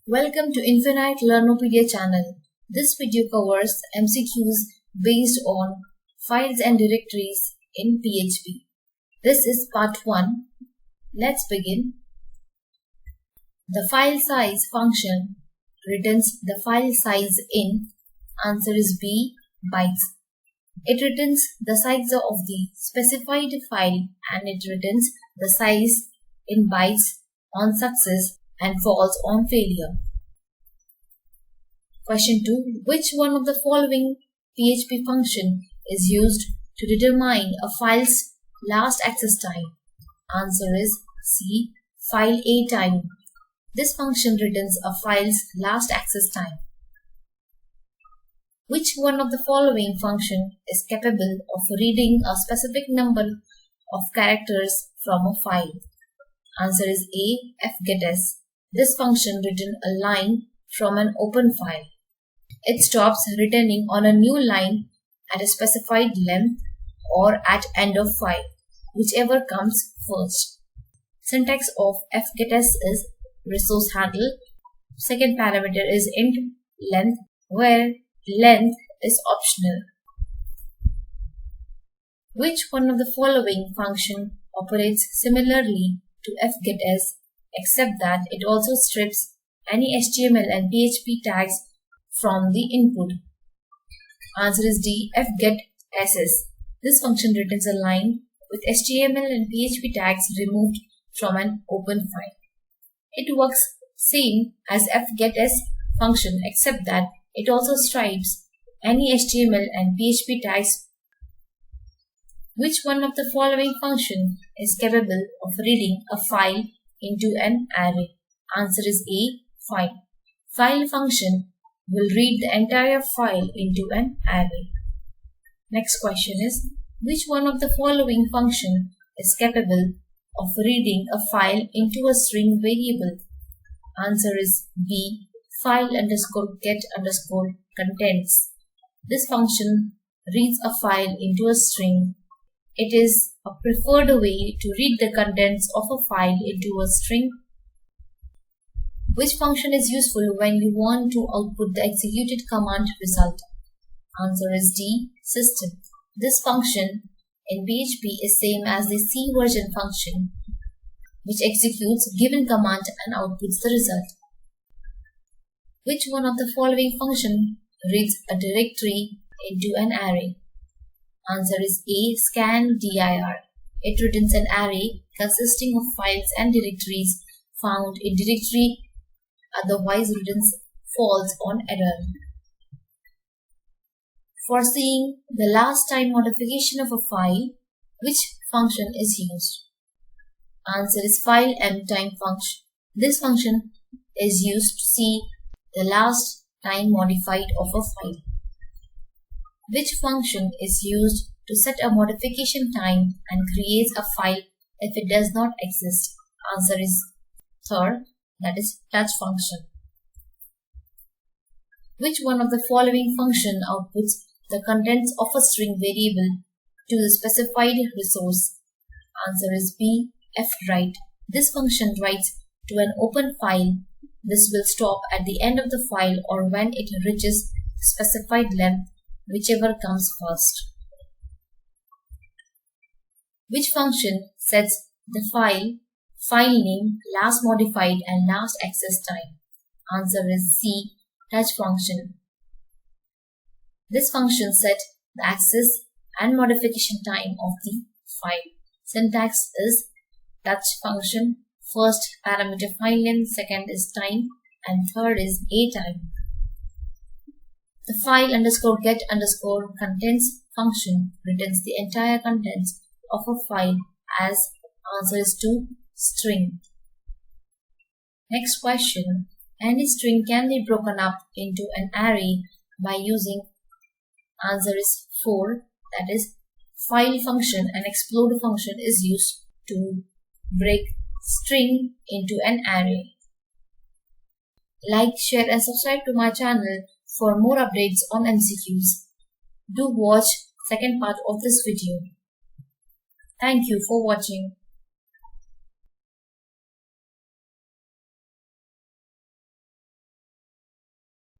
Welcome to Infinite Learnopedia channel. This video covers MCQs based on files and directories in PHP. This is part 1. Let's begin. The file size function returns the file size in, answer is B, bytes. It returns the size of the specified file and it returns the size in bytes on success and false on failure. Question 2. Which one of the following PHP function is used to determine a file's last access time? Answer is C. File A time. This function returns a file's last access time. Which one of the following function is capable of reading a specific number of characters from a file? Answer is A. fgetS. This function returns a line from an open file. It stops returning on a new line at a specified length or at end of file, whichever comes first. Syntax of fgetS is resource handle. Second parameter is int length, where length is optional. Which one of the following function operates similarly to fgetS except that it also strips any HTML and PHP tags from the input? Answer is D. fgetSS. This function returns a line with HTML and PHP tags removed from an open file. It works same as fgetS function except that it also strips any HTML and PHP tags. Which one of the following function is capable of reading a file into an array? Answer is A. File. File function will read the entire file into an array. Next question is, which one of the following function is capable of reading a file into a string variable? Answer is B. File underscore get underscore contents. This function reads a file into a string. It is a preferred way to read the contents of a file into a string. Which function is useful when you want to output the executed command result? Answer is D. System. This function in PHP is same as the C version function, which executes given command and outputs the result. Which one of the following function reads a directory into an array? Answer is A. Scan dir. It returns an array consisting of files and directories found in directory, otherwise returns false on error. For seeing the last time modification of a file, which function is used? Answer is file mtime function. This function is used to see the last time modified of a file. Which function is used to set a modification time and creates a file if it does not exist? Answer is third, that is touch function. Which one of the following function outputs the contents of a string variable to the specified resource? Answer is B. fwrite. This function writes to an open file. This will stop at the end of the file or when it reaches the specified length, whichever comes first. Which function sets the file name, last modified and last access time? Answer is C. Touch function. This function sets the access and modification time of the file. Syntax is touch function. First parameter file name, second is time, and third is A time. The file underscore get underscore contents function returns the entire contents of a file as answer is to string. Next question. Any string can be broken up into an array by using, answer is 4, that is file function and explode function is used to break string into an array. Like, share and subscribe to my channel for more updates on MCQs. Do watch second part of this video. Thank you for watching.